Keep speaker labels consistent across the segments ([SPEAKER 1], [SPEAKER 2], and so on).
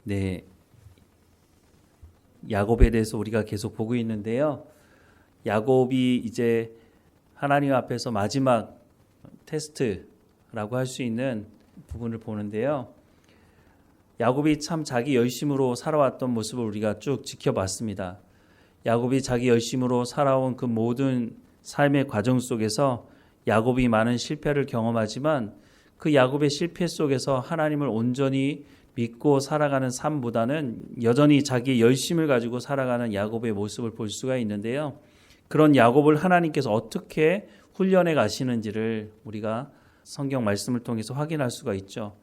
[SPEAKER 1] 네, 야곱에 대해서 우리가 계속 보고 있는데요. 야곱이 이제 하나님 앞에서 마지막 테스트라고 할 수 있는 부분을 보는데요. 야곱이 참 자기 열심으로 살아왔던 모습을 우리가 쭉 지켜봤습니다. 야곱이 자기 열심으로 살아온 그 모든 삶의 과정 속에서 야곱이 많은 실패를 경험하지만 그 야곱의 실패 속에서 하나님을 온전히 믿고 살아가는 삶보다는 여전히 자기 열심을 가지고 살아가는 야곱의 모습을 볼 수가 있는데요. 그런 야곱을 하나님께서 어떻게 훈련해 가시는지를 우리가 성경 말씀을 통해서 확인할 수가 있죠.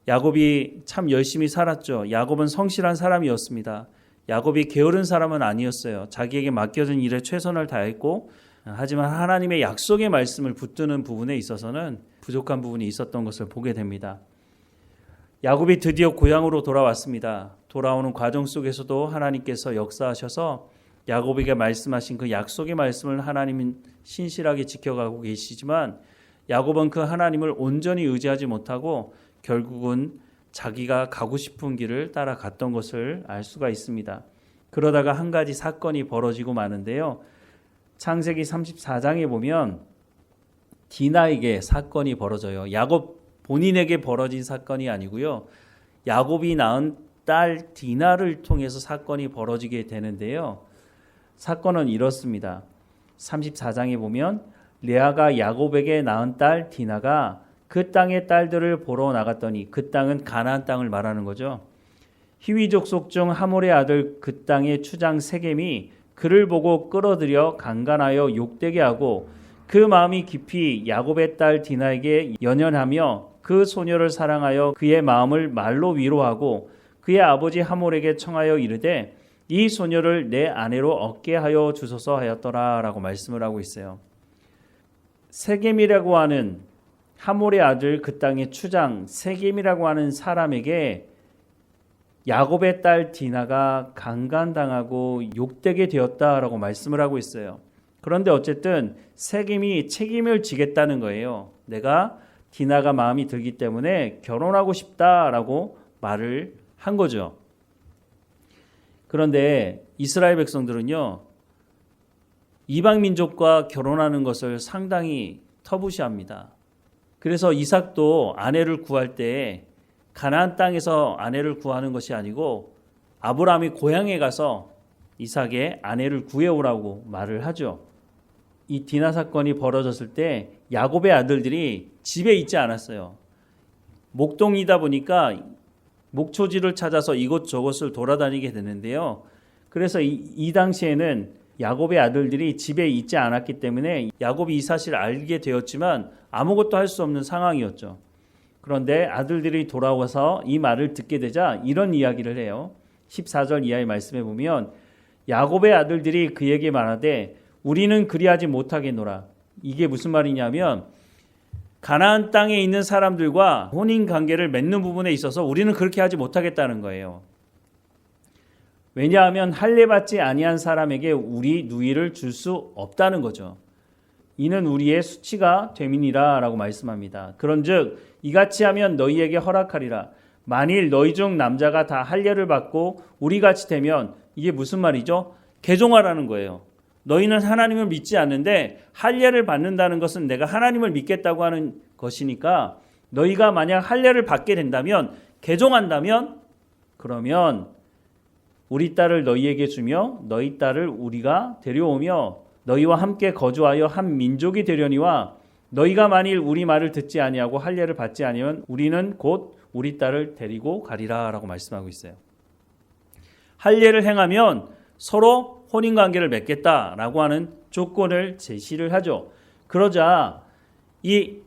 [SPEAKER 1] 야곱이 참 열심히 살았죠. 야곱은 성실한 사람이었습니다. 야곱이 게으른 사람은 아니었어요. 자기에게 맡겨진 일에 최선을 다했고, 하지만 하나님의 약속의 말씀을 붙드는 부분에 있어서는 부족한 부분이 있었던 것을 보게 됩니다. 야곱이 드디어 고향으로 돌아왔습니다. 돌아오는 과정 속에서도 하나님께서 역사하셔서 야곱에게 말씀하신 그 약속의 말씀을 하나님은 신실하게 지켜가고 계시지만 야곱은 그 하나님을 온전히 의지하지 못하고 결국은 자기가 가고 싶은 길을 따라갔던 것을 알 수가 있습니다. 그러다가 한 가지 사건이 벌어지고 마는데요. 창세기 34장에 보면 디나에게 사건이 벌어져요. 야곱 본인에게 벌어진 사건이 아니고요. 야곱이 낳은 딸 디나를 통해서 사건이 벌어지게 되는데요. 사건은 이렇습니다. 34장에 보면 레아가 야곱에게 낳은 딸 디나가 그 땅의 딸들을 보러 나갔더니, 그 땅은 가나안 땅을 말하는 거죠. 히위 족속 중 하몰의 아들 그 땅의 추장 세겜이 그를 보고 끌어들여 강간하여 욕되게 하고 그 마음이 깊이 야곱의 딸 디나에게 연연하며 그 소녀를 사랑하여 그의 마음을 말로 위로하고 그의 아버지 하몰에게 청하여 이르되 이 소녀를 내 아내로 얻게 하여 주소서 하였더라 라고 말씀을 하고 있어요. 세겜이라고 하는 하몰의 아들 그 땅의 추장 세겜이라고 하는 사람에게 야곱의 딸 디나가 강간당하고 욕되게 되었다라고 말씀을 하고 있어요. 그런데 어쨌든 세겜이 책임을 지겠다는 거예요. 내가 디나가 마음이 들기 때문에 결혼하고 싶다라고 말을 한 거죠. 그런데 이스라엘 백성들은요, 이방 민족과 결혼하는 것을 상당히 터부시합니다. 그래서 이삭도 아내를 구할 때 가나안 땅에서 아내를 구하는 것이 아니고 아브라함이 고향에 가서 이삭의 아내를 구해오라고 말을 하죠. 이 디나 사건이 벌어졌을 때 야곱의 아들들이 집에 있지 않았어요. 목동이다 보니까 목초지를 찾아서 이곳저곳을 돌아다니게 되는데요. 그래서 이 당시에는 야곱의 아들들이 집에 있지 않았기 때문에 야곱이 이 사실을 알게 되었지만 아무것도 할 수 없는 상황이었죠. 그런데 아들들이 돌아와서 이 말을 듣게 되자 이런 이야기를 해요. 14절 이하의 말씀에 보면 야곱의 아들들이 그에게 말하되 우리는 그리하지 못하겠노라. 이게 무슨 말이냐면 가나안 땅에 있는 사람들과 혼인관계를 맺는 부분에 있어서 우리는 그렇게 하지 못하겠다는 거예요. 왜냐하면 할례받지 아니한 사람에게 우리 누이를 줄 수 없다는 거죠. 이는 우리의 수치가 됨이니라 라고 말씀합니다. 그런즉 이같이 하면 너희에게 허락하리라. 만일 너희 중 남자가 다 할례를 받고 우리같이 되면, 이게 무슨 말이죠? 개종하라는 거예요. 너희는 하나님을 믿지 않는데 할례를 받는다는 것은 내가 하나님을 믿겠다고 하는 것이니까 너희가 만약 할례를 받게 된다면, 개종한다면, 그러면 우리 딸을 너희에게 주며 너희 딸을 우리가 데려오며 너희와 함께 거주하여 한 민족이 되려니와 너희가 만일 우리 말을 듣지 아니하고 할례를 받지 아니하면 우리는 곧 우리 딸을 데리고 가리라 라고 말씀하고 있어요. 할례를 행하면 서로 혼인관계를 맺겠다라고 하는 조건을 제시를 하죠. 그러자 이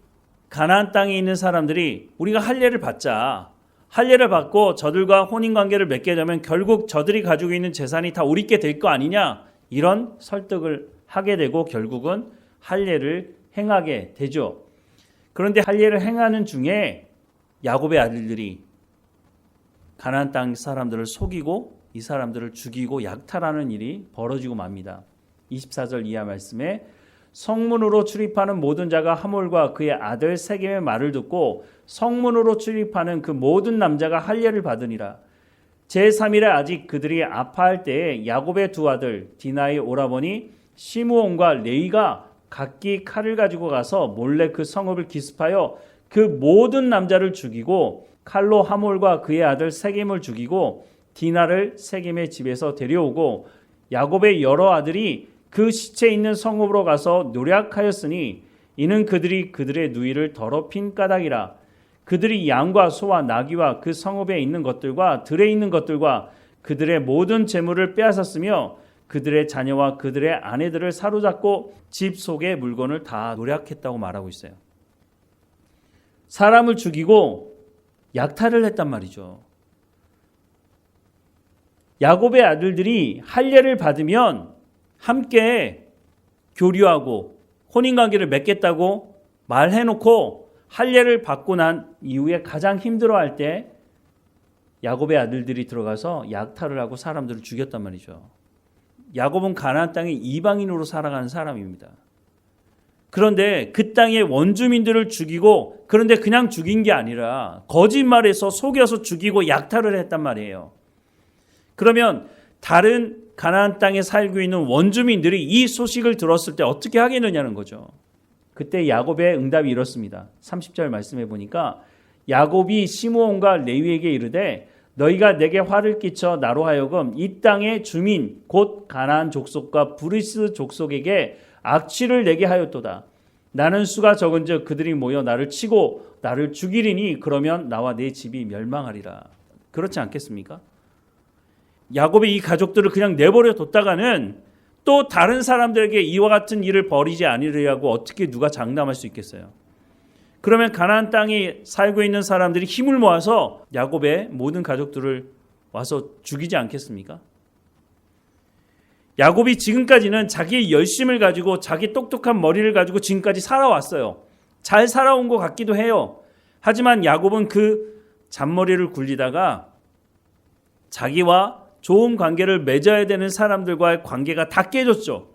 [SPEAKER 1] 가나안 땅에 있는 사람들이 우리가 할례를 받자. 할례를 받고 저들과 혼인관계를 맺게 되면 결국 저들이 가지고 있는 재산이 다 우리께 될 거 아니냐, 이런 설득을 하게 되고 결국은 할례를 행하게 되죠. 그런데 할례를 행하는 중에 야곱의 아들들이 가나안 땅 사람들을 속이고 이 사람들을 죽이고 약탈하는 일이 벌어지고 맙니다. 24절 이하 말씀에 성문으로 출입하는 모든 자가 하몰과 그의 아들 세겜의 말을 듣고 성문으로 출입하는 그 모든 남자가 할례를 받으니라. 제3일에 아직 그들이 아파할 때에 야곱의 두 아들 디나의 오라버니 시므온과 레위가 각기 칼을 가지고 가서 몰래 그 성읍을 기습하여 그 모든 남자를 죽이고 칼로 하몰과 그의 아들 세겜을 죽이고 디나를 세겜의 집에서 데려오고 야곱의 여러 아들이 그 시체 있는 성읍으로 가서 노략하였으니 이는 그들이 그들의 누이를 더럽힌 까닭이라. 그들이 양과 소와 나귀와 그 성읍에 있는 것들과 들에 있는 것들과 그들의 모든 재물을 빼앗았으며 그들의 자녀와 그들의 아내들을 사로잡고 집 속의 물건을 다 노략했다고 말하고 있어요. 사람을 죽이고 약탈을 했단 말이죠. 야곱의 아들들이 할례를 받으면 함께 교류하고 혼인관계를 맺겠다고 말해놓고 할례를 받고 난 이후에 가장 힘들어할 때 야곱의 아들들이 들어가서 약탈을 하고 사람들을 죽였단 말이죠. 야곱은 가나안 땅에 이방인으로 살아가는 사람입니다. 그런데 그 땅의 원주민들을 죽이고, 그런데 그냥 죽인 게 아니라 거짓말해서 속여서 죽이고 약탈을 했단 말이에요. 그러면 다른 가나안 땅에 살고 있는 원주민들이 이 소식을 들었을 때 어떻게 하겠느냐는 거죠. 그때 야곱의 응답이 이렇습니다. 30절 말씀해 보니까 야곱이 시므온과 레위에게 이르되 너희가 내게 화를 끼쳐 나로 하여금 이 땅의 주민 곧 가나안 족속과 브리스 족속에게 악취를 내게 하였도다. 나는 수가 적은즉 그들이 모여 나를 치고 나를 죽이리니 그러면 나와 내 집이 멸망하리라. 그렇지 않겠습니까? 야곱이 이 가족들을 그냥 내버려 뒀다가는 또 다른 사람들에게 이와 같은 일을 벌이지 아니리라고 어떻게 누가 장담할 수 있겠어요? 그러면 가나안 땅에 살고 있는 사람들이 힘을 모아서 야곱의 모든 가족들을 와서 죽이지 않겠습니까? 야곱이 지금까지는 자기의 열심을 가지고 자기 똑똑한 머리를 가지고 지금까지 살아왔어요. 잘 살아온 것 같기도 해요. 하지만 야곱은 그 잔머리를 굴리다가 자기와 좋은 관계를 맺어야 되는 사람들과의 관계가 다 깨졌죠.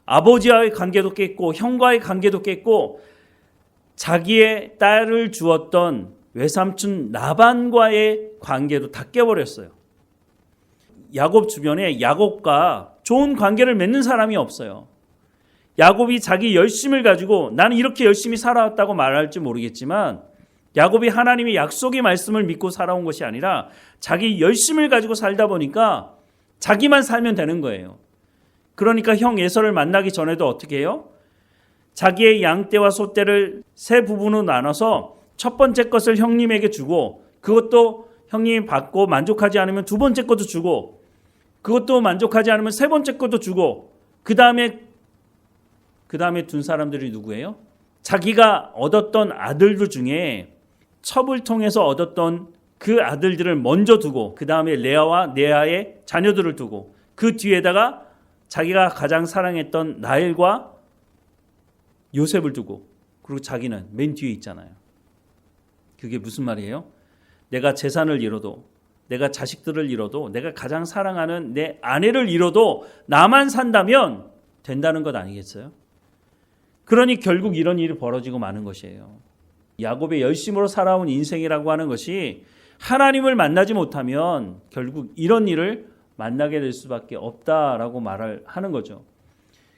[SPEAKER 1] 아버지와의 관계도 깼고 형과의 관계도 깼고 자기의 딸을 주었던 외삼촌 라반과의 관계도 다 깨버렸어요. 야곱 주변에 야곱과 좋은 관계를 맺는 사람이 없어요. 야곱이 자기 열심을 가지고 나는 이렇게 열심히 살아왔다고 말할지 모르겠지만 야곱이 하나님의 약속의 말씀을 믿고 살아온 것이 아니라 자기 열심을 가지고 살다 보니까 자기만 살면 되는 거예요. 그러니까 형 에서를 만나기 전에도 어떻게 해요? 자기의 양떼와 소떼를 세 부분으로 나눠서 첫 번째 것을 형님에게 주고 그것도 형님이 받고 만족하지 않으면 두 번째 것도 주고 그것도 만족하지 않으면 세 번째 것도 주고 그 다음에 둔 사람들이 누구예요? 자기가 얻었던 아들들 중에 첩을 통해서 얻었던 그 아들들을 먼저 두고 그 다음에 레아와 네아의 자녀들을 두고 그 뒤에다가 자기가 가장 사랑했던 라헬과 요셉을 두고 그리고 자기는 맨 뒤에 있잖아요. 그게 무슨 말이에요? 내가 재산을 잃어도 내가 자식들을 잃어도 내가 가장 사랑하는 내 아내를 잃어도 나만 산다면 된다는 것 아니겠어요? 그러니 결국 이런 일이 벌어지고 마는 것이에요. 야곱의 열심으로 살아온 인생이라고 하는 것이 하나님을 만나지 못하면 결국 이런 일을 만나게 될 수밖에 없다라고 말을 하는 거죠.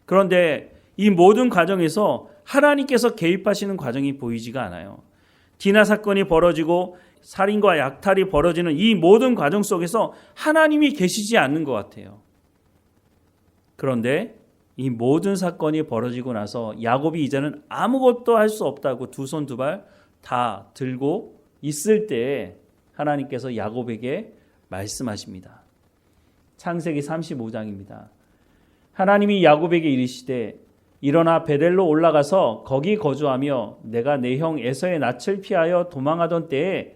[SPEAKER 1] 그런데 이 모든 과정에서 하나님께서 개입하시는 과정이 보이지가 않아요. 디나 사건이 벌어지고 살인과 약탈이 벌어지는 이 모든 과정 속에서 하나님이 계시지 않는 것 같아요. 그런데 이 모든 사건이 벌어지고 나서 야곱이 이제는 아무것도 할 수 없다고 두 손 두 발 다 들고 있을 때 하나님께서 야곱에게 말씀하십니다. 창세기 35장입니다. 하나님이 야곱에게 이르시되 일어나 베델로 올라가서 거기 거주하며 내가 내 형 에서의 낯을 피하여 도망하던 때에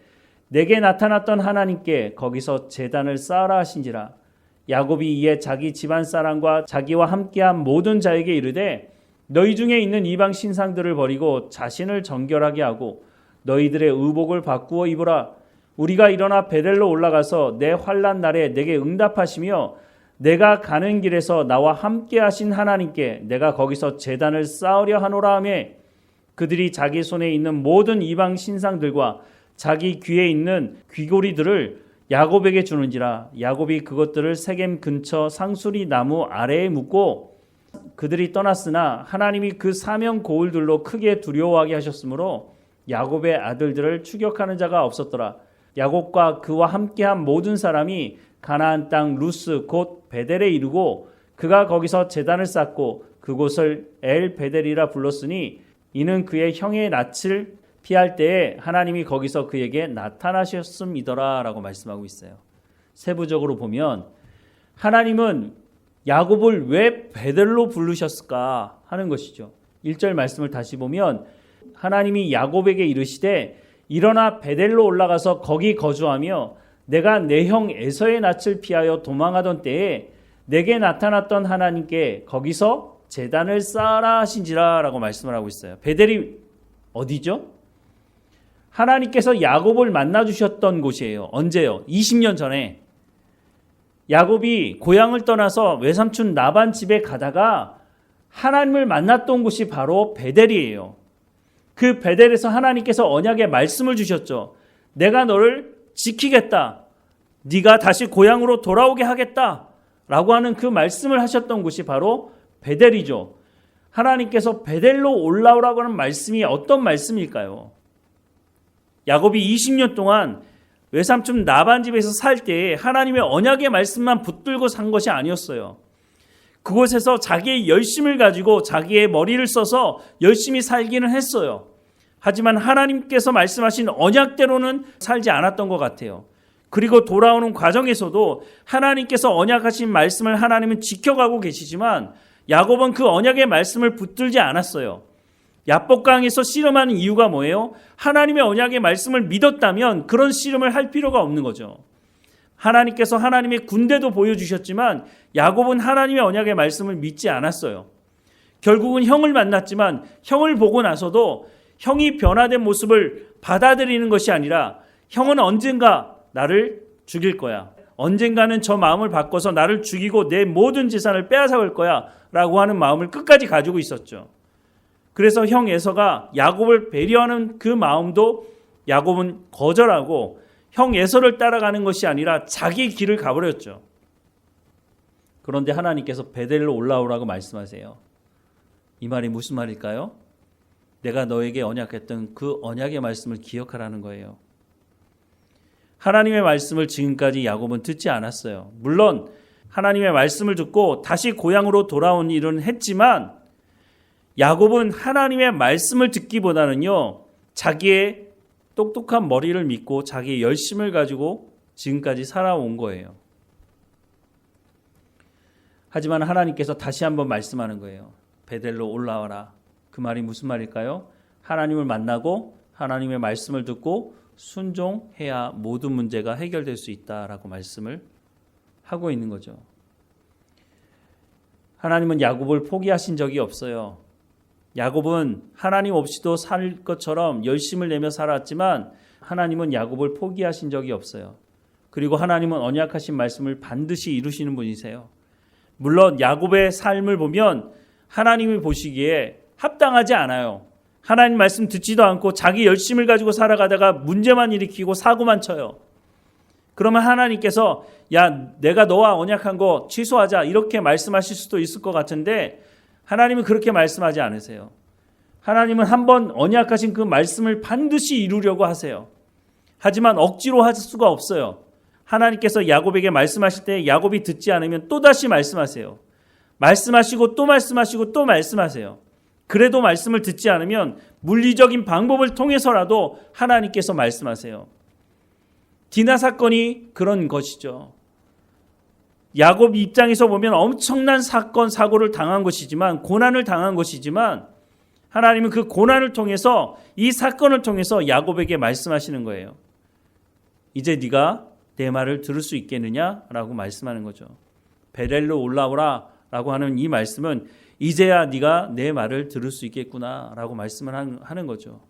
[SPEAKER 1] 내게 나타났던 하나님께 거기서 제단을 쌓으라 하신지라. 야곱이 이에 자기 집안 사람과 자기와 함께한 모든 자에게 이르되 너희 중에 있는 이방 신상들을 버리고 자신을 정결하게 하고 너희들의 의복을 바꾸어 입으라. 우리가 일어나 베델로 올라가서 내 환난 날에 내게 응답하시며 내가 가는 길에서 나와 함께 하신 하나님께 내가 거기서 제단을 쌓으려 하노라 하며 그들이 자기 손에 있는 모든 이방 신상들과 자기 귀에 있는 귀고리들을 야곱에게 주는지라. 야곱이 그것들을 세겜 근처 상수리 나무 아래에 묻고 그들이 떠났으나 하나님이 그 사명 고울들로 크게 두려워하게 하셨으므로 야곱의 아들들을 추격하는 자가 없었더라. 야곱과 그와 함께한 모든 사람이 가나안 땅 루스 곧 베델에 이르고 그가 거기서 제단을 쌓고 그곳을 엘 베델이라 불렀으니 이는 그의 형의 낯을 피할 때에 하나님이 거기서 그에게 나타나셨음이더라 라고 말씀하고 있어요. 세부적으로 보면 하나님은 야곱을 왜 베델로 부르셨을까 하는 것이죠. 1절 말씀을 다시 보면 하나님이 야곱에게 이르시되 일어나 베델로 올라가서 거기 거주하며 내가 내 형 에서의 낯을 피하여 도망하던 때에 내게 나타났던 하나님께 거기서 제단을 쌓아라 하신지라 라고 말씀을 하고 있어요. 베델이 어디죠? 하나님께서 야곱을 만나주셨던 곳이에요. 언제요? 20년 전에 야곱이 고향을 떠나서 외삼촌 라반 집에 가다가 하나님을 만났던 곳이 바로 베델이에요. 그 베델에서 하나님께서 언약의 말씀을 주셨죠. 내가 너를 지키겠다. 네가 다시 고향으로 돌아오게 하겠다. 라고 하는 그 말씀을 하셨던 곳이 바로 베델이죠. 하나님께서 베델로 올라오라고 하는 말씀이 어떤 말씀일까요? 야곱이 20년 동안 외삼촌 라반 집에서 살 때에 하나님의 언약의 말씀만 붙들고 산 것이 아니었어요. 그곳에서 자기의 열심을 가지고 자기의 머리를 써서 열심히 살기는 했어요. 하지만 하나님께서 말씀하신 언약대로는 살지 않았던 것 같아요. 그리고 돌아오는 과정에서도 하나님께서 언약하신 말씀을 하나님은 지켜가고 계시지만 야곱은 그 언약의 말씀을 붙들지 않았어요. 야복강에서 씨름하는 이유가 뭐예요? 하나님의 언약의 말씀을 믿었다면 그런 씨름을 할 필요가 없는 거죠. 하나님께서 하나님의 군대도 보여주셨지만 야곱은 하나님의 언약의 말씀을 믿지 않았어요. 결국은 형을 만났지만 형을 보고 나서도 형이 변화된 모습을 받아들이는 것이 아니라 형은 언젠가 나를 죽일 거야. 언젠가는 저 마음을 바꿔서 나를 죽이고 내 모든 재산을 빼앗아갈 거야 라고 하는 마음을 끝까지 가지고 있었죠. 그래서 형 에서가 야곱을 배려하는 그 마음도 야곱은 거절하고 형 에서를 따라가는 것이 아니라 자기 길을 가버렸죠. 그런데 하나님께서 베델로 올라오라고 말씀하세요. 이 말이 무슨 말일까요? 내가 너에게 언약했던 그 언약의 말씀을 기억하라는 거예요. 하나님의 말씀을 지금까지 야곱은 듣지 않았어요. 물론 하나님의 말씀을 듣고 다시 고향으로 돌아온 일은 했지만 야곱은 하나님의 말씀을 듣기보다는요, 자기의 똑똑한 머리를 믿고 자기의 열심을 가지고 지금까지 살아온 거예요. 하지만 하나님께서 다시 한번 말씀하는 거예요. 베델로 올라와라. 그 말이 무슨 말일까요? 하나님을 만나고 하나님의 말씀을 듣고 순종해야 모든 문제가 해결될 수 있다라고 말씀을 하고 있는 거죠. 하나님은 야곱을 포기하신 적이 없어요. 야곱은 하나님 없이도 살 것처럼 열심을 내며 살았지만 하나님은 야곱을 포기하신 적이 없어요. 그리고 하나님은 언약하신 말씀을 반드시 이루시는 분이세요. 물론 야곱의 삶을 보면 하나님이 보시기에 합당하지 않아요. 하나님 말씀 듣지도 않고 자기 열심을 가지고 살아가다가 문제만 일으키고 사고만 쳐요. 그러면 하나님께서 야, 내가 너와 언약한 거 취소하자 이렇게 말씀하실 수도 있을 것 같은데 하나님은 그렇게 말씀하지 않으세요. 하나님은 한번 언약하신 그 말씀을 반드시 이루려고 하세요. 하지만 억지로 할 수가 없어요. 하나님께서 야곱에게 말씀하실 때 야곱이 듣지 않으면 또다시 말씀하세요. 말씀하시고 또 말씀하시고 또 말씀하세요. 그래도 말씀을 듣지 않으면 물리적인 방법을 통해서라도 하나님께서 말씀하세요. 디나 사건이 그런 것이죠. 야곱 입장에서 보면 엄청난 사건, 사고를 당한 것이지만 고난을 당한 것이지만 하나님은 그 고난을 통해서 이 사건을 통해서 야곱에게 말씀하시는 거예요. 이제 네가 내 말을 들을 수 있겠느냐라고 말씀하는 거죠. 베델로 올라오라 라고 하는 이 말씀은 이제야 네가 내 말을 들을 수 있겠구나라고 말씀을 하는 거죠.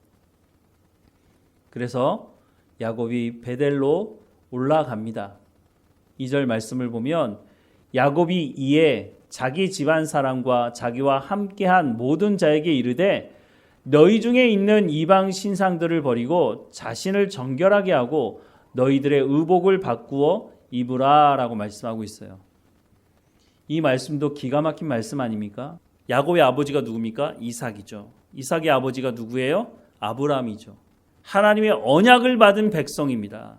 [SPEAKER 1] 그래서 야곱이 베델로 올라갑니다. 2절 말씀을 보면 야곱이 이에 자기 집안 사람과 자기와 함께한 모든 자에게 이르되 너희 중에 있는 이방 신상들을 버리고 자신을 정결하게 하고 너희들의 의복을 바꾸어 입으라 라고 말씀하고 있어요. 이 말씀도 기가 막힌 말씀 아닙니까? 야곱의 아버지가 누굽니까? 이삭이죠. 이삭의 아버지가 누구예요? 아브라함이죠. 하나님의 언약을 받은 백성입니다.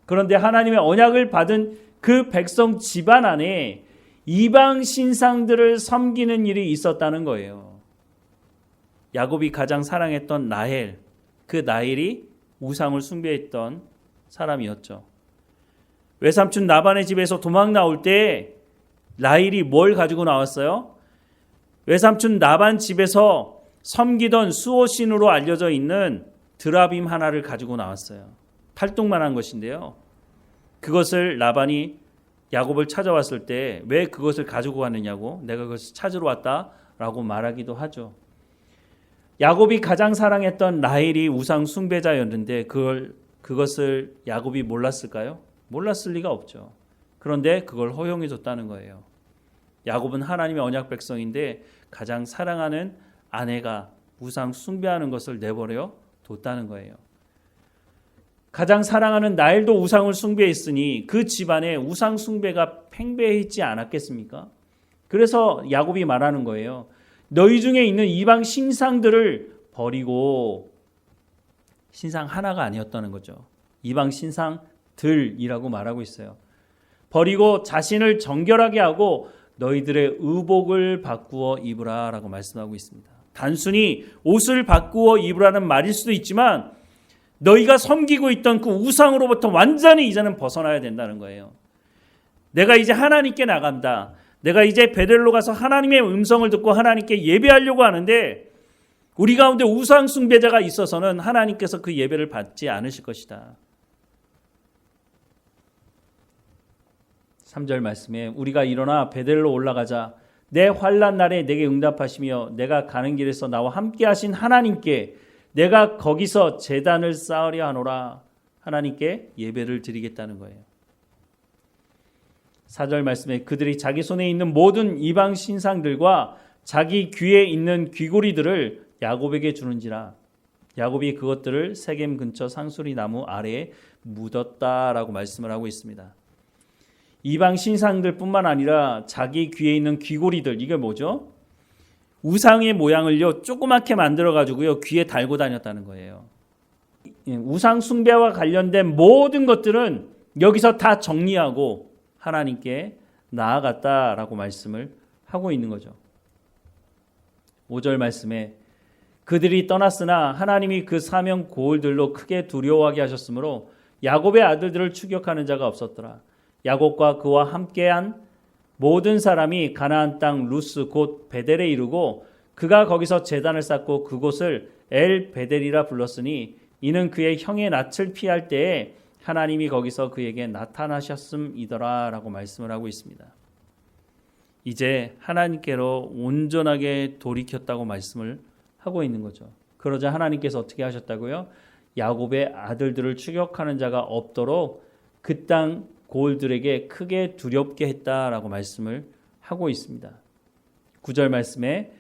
[SPEAKER 1] 그런데 하나님의 언약을 받은 그 백성 집안 안에 이방 신상들을 섬기는 일이 있었다는 거예요. 야곱이 가장 사랑했던 라헬, 그 라헬이 우상을 숭배했던 사람이었죠. 외삼촌 라반의 집에서 도망 나올 때 라헬이 뭘 가지고 나왔어요? 외삼촌 라반 집에서 섬기던 수호신으로 알려져 있는 드라빔 하나를 가지고 나왔어요. 팔뚝만한 것인데요. 그것을 라반이 야곱을 찾아왔을 때 왜 그것을 가지고 왔느냐고, 내가 그것을 찾으러 왔다라고 말하기도 하죠. 야곱이 가장 사랑했던 라헬이 우상 숭배자였는데 그것을 야곱이 몰랐을까요? 몰랐을 리가 없죠. 그런데 그걸 허용해 줬다는 거예요. 야곱은 하나님의 언약 백성인데 가장 사랑하는 아내가 우상 숭배하는 것을 내버려 뒀다는 거예요. 가장 사랑하는 라헬도 우상을 숭배했으니 그 집안에 우상 숭배가 팽배했지 않았겠습니까? 그래서 야곱이 말하는 거예요. 너희 중에 있는 이방 신상들을 버리고, 신상 하나가 아니었다는 거죠. 이방 신상들이라고 말하고 있어요. 버리고 자신을 정결하게 하고 너희들의 의복을 바꾸어 입으라 라고 말씀하고 있습니다. 단순히 옷을 바꾸어 입으라는 말일 수도 있지만 너희가 섬기고 있던 그 우상으로부터 완전히 이제는 벗어나야 된다는 거예요. 내가 이제 하나님께 나간다. 내가 이제 베델로 가서 하나님의 음성을 듣고 하나님께 예배하려고 하는데 우리 가운데 우상 숭배자가 있어서는 하나님께서 그 예배를 받지 않으실 것이다. 3절 말씀에 우리가 일어나 베델로 올라가자. 내 환난 날에 내게 응답하시며 내가 가는 길에서 나와 함께 하신 하나님께 내가 거기서 제단을 쌓으려 하노라. 하나님께 예배를 드리겠다는 거예요. 4절 말씀에 그들이 자기 손에 있는 모든 이방 신상들과 자기 귀에 있는 귀고리들을 야곱에게 주는지라. 야곱이 그것들을 세겜 근처 상수리 나무 아래에 묻었다라고 말씀을 하고 있습니다. 이방 신상들뿐만 아니라 자기 귀에 있는 귀고리들, 이게 뭐죠? 우상의 모양을요 조그맣게 만들어가지고요 귀에 달고 다녔다는 거예요. 우상 숭배와 관련된 모든 것들은 여기서 다 정리하고 하나님께 나아갔다라고 말씀을 하고 있는 거죠. 5절 말씀에 그들이 떠났으나 하나님이 그 사명 고을들로 크게 두려워하게 하셨으므로 야곱의 아들들을 추격하는 자가 없었더라. 야곱과 그와 함께한 모든 사람이 가나안 땅 루스 곧 베델에 이르고 그가 거기서 제단을 쌓고 그곳을 엘 베델이라 불렀으니 이는 그의 형의 낯을 피할 때에 하나님이 거기서 그에게 나타나셨음이더라 라고 말씀을 하고 있습니다. 이제 하나님께로 온전하게 돌이켰다고 말씀을 하고 있는 거죠. 그러자 하나님께서 어떻게 하셨다고요? 야곱의 아들들을 추격하는 자가 없도록 그 땅 고을들에게 크게 두렵게 했다라고 말씀을 하고 있습니다. 9절 말씀에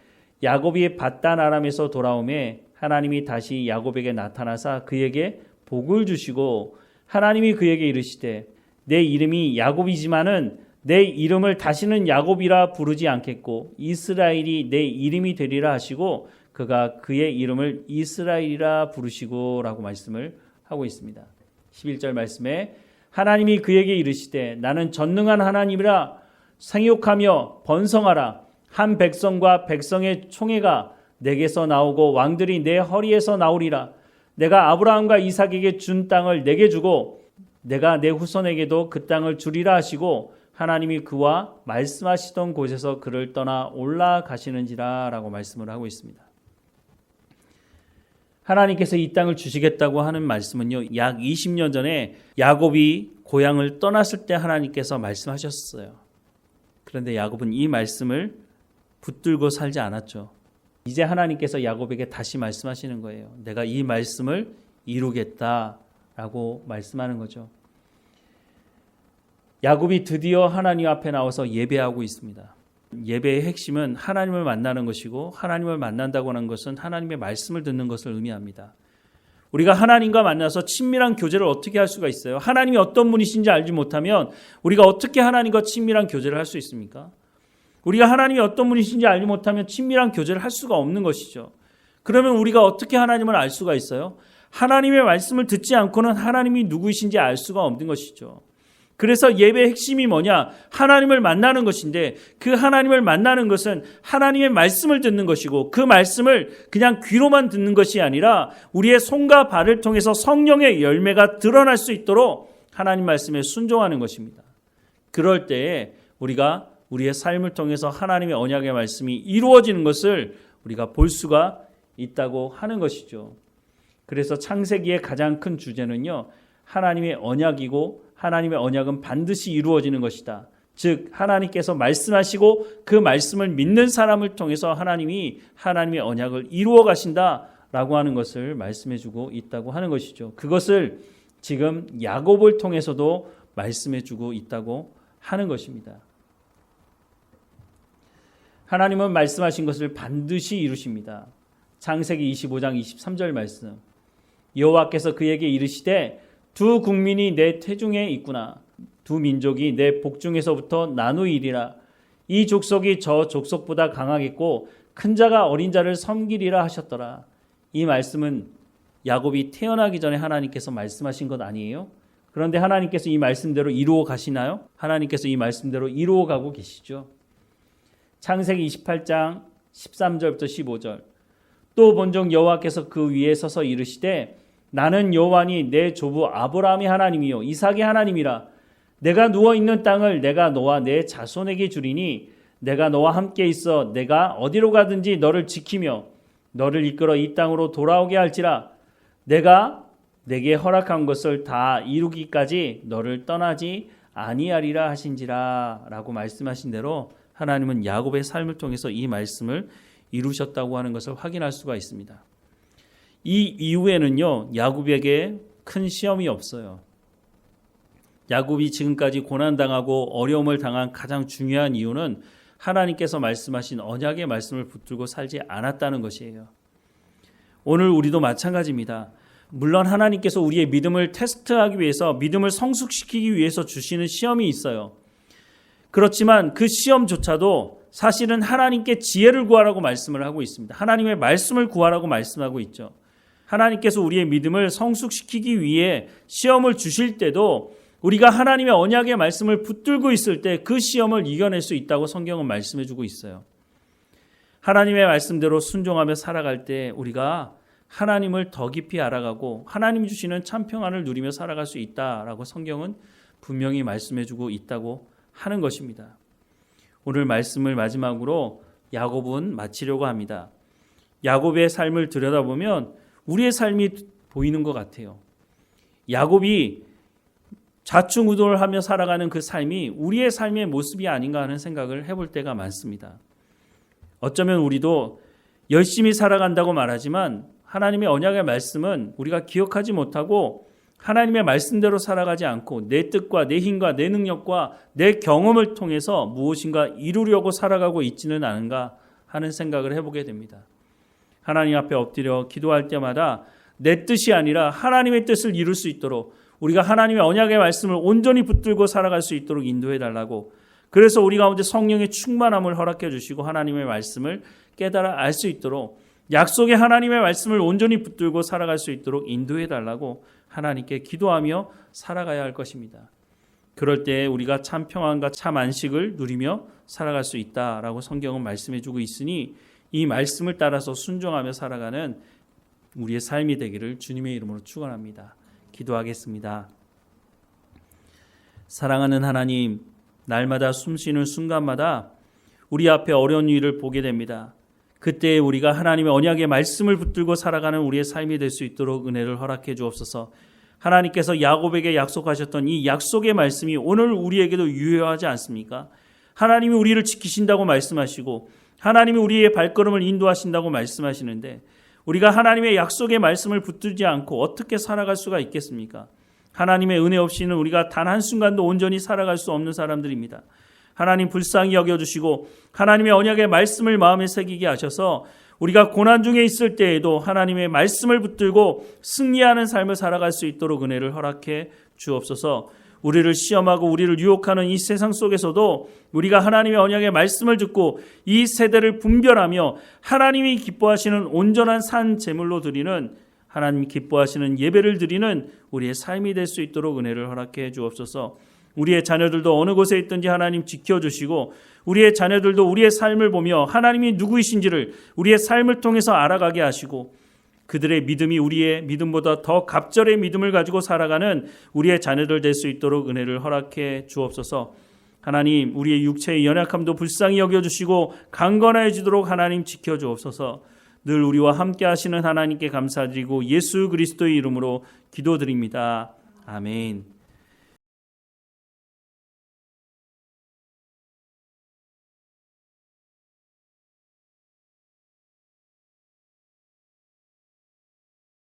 [SPEAKER 1] 야곱이 밧단 아람에서 돌아오매 하나님이 다시 야곱에게 나타나사 그에게 복을 주시고 하나님이 그에게 이르시되 내 이름이 야곱이지만은 내 이름을 다시는 야곱이라 부르지 않겠고 이스라엘이 내 이름이 되리라 하시고 그가 그의 이름을 이스라엘이라 부르시고 라고 말씀을 하고 있습니다. 11절 말씀에 하나님이 그에게 이르시되 나는 전능한 하나님이라 생육하며 번성하라. 한 백성과 백성의 총회가 내게서 나오고 왕들이 내 허리에서 나오리라. 내가 아브라함과 이삭에게 준 땅을 내게 주고 내가 내 후손에게도 그 땅을 주리라 하시고 하나님이 그와 말씀하시던 곳에서 그를 떠나 올라가시는지라 라고 말씀을 하고 있습니다. 하나님께서 이 땅을 주시겠다고 하는 말씀은요, 약 20년 전에 야곱이 고향을 떠났을 때 하나님께서 말씀하셨어요. 그런데 야곱은 이 말씀을 붙들고 살지 않았죠. 이제 하나님께서 야곱에게 다시 말씀하시는 거예요. 내가 이 말씀을 이루겠다라고 말씀하는 거죠. 야곱이 드디어 하나님 앞에 나와서 예배하고 있습니다. 예배의 핵심은 하나님을 만나는 것이고 하나님을 만난다고 하는 것은 하나님의 말씀을 듣는 것을 의미합니다. 우리가 하나님과 만나서 친밀한 교제를 어떻게 할 수가 있어요? 하나님이 어떤 분이신지 알지 못하면 우리가 어떻게 하나님과 친밀한 교제를 할 수 있습니까? 우리가 하나님이 어떤 분이신지 알지 못하면 친밀한 교제를 할 수가 없는 것이죠. 그러면 우리가 어떻게 하나님을 알 수가 있어요? 하나님의 말씀을 듣지 않고는 하나님이 누구이신지 알 수가 없는 것이죠. 그래서 예배의 핵심이 뭐냐? 하나님을 만나는 것인데 그 하나님을 만나는 것은 하나님의 말씀을 듣는 것이고 그 말씀을 그냥 귀로만 듣는 것이 아니라 우리의 손과 발을 통해서 성령의 열매가 드러날 수 있도록 하나님 말씀에 순종하는 것입니다. 그럴 때에 우리가 우리의 삶을 통해서 하나님의 언약의 말씀이 이루어지는 것을 우리가 볼 수가 있다고 하는 것이죠. 그래서 창세기의 가장 큰 주제는요, 하나님의 언약이고 하나님의 언약은 반드시 이루어지는 것이다. 즉 하나님께서 말씀하시고 그 말씀을 믿는 사람을 통해서 하나님이 하나님의 언약을 이루어 가신다라고 하는 것을 말씀해 주고 있다고 하는 것이죠. 그것을 지금 야곱을 통해서도 말씀해 주고 있다고 하는 것입니다. 하나님은 말씀하신 것을 반드시 이루십니다. 창세기 25장 23절 말씀. 여호와께서 그에게 이르시되 두 국민이 내 태중에 있구나. 두 민족이 내 복중에서부터 나누이리라. 이 족속이 저 족속보다 강하겠고 큰 자가 어린 자를 섬기리라 하셨더라. 이 말씀은 야곱이 태어나기 전에 하나님께서 말씀하신 것 아니에요? 그런데 하나님께서 이 말씀대로 이루어 가시나요? 하나님께서 이 말씀대로 이루어 가고 계시죠. 창세기 28장 13절부터 15절. 또 본적 여호와께서 그 위에 서서 이르시되 나는 여호와니 내 조부 아브라함의 하나님이요 이삭의 하나님이라. 내가 누워있는 땅을 내가 너와 내 자손에게 주리니 내가 너와 함께 있어 내가 어디로 가든지 너를 지키며 너를 이끌어 이 땅으로 돌아오게 할지라. 내가 내게 허락한 것을 다 이루기까지 너를 떠나지 아니하리라 하신지라. 라고 말씀하신 대로 하나님은 야곱의 삶을 통해서 이 말씀을 이루셨다고 하는 것을 확인할 수가 있습니다. 이 이후에는요, 야곱에게 큰 시험이 없어요. 야곱이 지금까지 고난당하고 어려움을 당한 가장 중요한 이유는 하나님께서 말씀하신 언약의 말씀을 붙들고 살지 않았다는 것이에요. 오늘 우리도 마찬가지입니다. 물론 하나님께서 우리의 믿음을 테스트하기 위해서, 믿음을 성숙시키기 위해서 주시는 시험이 있어요. 그렇지만 그 시험조차도 사실은 하나님께 지혜를 구하라고 말씀을 하고 있습니다. 하나님의 말씀을 구하라고 말씀하고 있죠. 하나님께서 우리의 믿음을 성숙시키기 위해 시험을 주실 때도 우리가 하나님의 언약의 말씀을 붙들고 있을 때 그 시험을 이겨낼 수 있다고 성경은 말씀해 주고 있어요. 하나님의 말씀대로 순종하며 살아갈 때 우리가 하나님을 더 깊이 알아가고 하나님이 주시는 참 평안을 누리며 살아갈 수 있다라고 성경은 분명히 말씀해 주고 있다고 하는 것입니다. 오늘 말씀을 마지막으로 야곱은 마치려고 합니다. 야곱의 삶을 들여다보면 우리의 삶이 보이는 것 같아요. 야곱이 좌충우돌하며 살아가는 그 삶이 우리의 삶의 모습이 아닌가 하는 생각을 해볼 때가 많습니다. 어쩌면 우리도 열심히 살아간다고 말하지만 하나님의 언약의 말씀은 우리가 기억하지 못하고 하나님의 말씀대로 살아가지 않고 내 뜻과 내 힘과 내 능력과 내 경험을 통해서 무엇인가 이루려고 살아가고 있지는 않은가 하는 생각을 해보게 됩니다. 하나님 앞에 엎드려 기도할 때마다 내 뜻이 아니라 하나님의 뜻을 이룰 수 있도록 우리가 하나님의 언약의 말씀을 온전히 붙들고 살아갈 수 있도록 인도해 달라고, 그래서 우리 가운데 성령의 충만함을 허락해 주시고 하나님의 말씀을 깨달아 알 수 있도록, 약속의 하나님의 말씀을 온전히 붙들고 살아갈 수 있도록 인도해 달라고 하나님께 기도하며 살아가야 할 것입니다. 그럴 때 우리가 참 평안과 참 안식을 누리며 살아갈 수 있다라고 성경은 말씀해 주고 있으니 이 말씀을 따라서 순종하며 살아가는 우리의 삶이 되기를 주님의 이름으로 축원합니다. 기도하겠습니다. 사랑하는 하나님, 날마다 숨쉬는 순간마다 우리 앞에 어려운 일을 보게 됩니다. 그때 우리가 하나님의 언약의 말씀을 붙들고 살아가는 우리의 삶이 될 수 있도록 은혜를 허락해 주옵소서. 하나님께서 야곱에게 약속하셨던 이 약속의 말씀이 오늘 우리에게도 유효하지 않습니까? 하나님이 우리를 지키신다고 말씀하시고 하나님이 우리의 발걸음을 인도하신다고 말씀하시는데 우리가 하나님의 약속의 말씀을 붙들지 않고 어떻게 살아갈 수가 있겠습니까? 하나님의 은혜 없이는 우리가 단 한순간도 온전히 살아갈 수 없는 사람들입니다. 하나님 불쌍히 여겨주시고 하나님의 언약의 말씀을 마음에 새기게 하셔서 우리가 고난 중에 있을 때에도 하나님의 말씀을 붙들고 승리하는 삶을 살아갈 수 있도록 은혜를 허락해 주옵소서. 우리를 시험하고 우리를 유혹하는 이 세상 속에서도 우리가 하나님의 언약의 말씀을 듣고 이 세대를 분별하며 하나님이 기뻐하시는 온전한 산 제물로 드리는, 하나님이 기뻐하시는 예배를 드리는 우리의 삶이 될 수 있도록 은혜를 허락해 주옵소서. 우리의 자녀들도 어느 곳에 있든지 하나님 지켜주시고 우리의 자녀들도 우리의 삶을 보며 하나님이 누구이신지를 우리의 삶을 통해서 알아가게 하시고 그들의 믿음이 우리의 믿음보다 더 갑절의 믿음을 가지고 살아가는 우리의 자녀들 될 수 있도록 은혜를 허락해 주옵소서. 하나님, 우리의 육체의 연약함도 불쌍히 여겨주시고 강건해지도록 하나님 지켜주옵소서. 늘 우리와 함께 하시는 하나님께 감사드리고 예수 그리스도의 이름으로 기도드립니다. 아멘.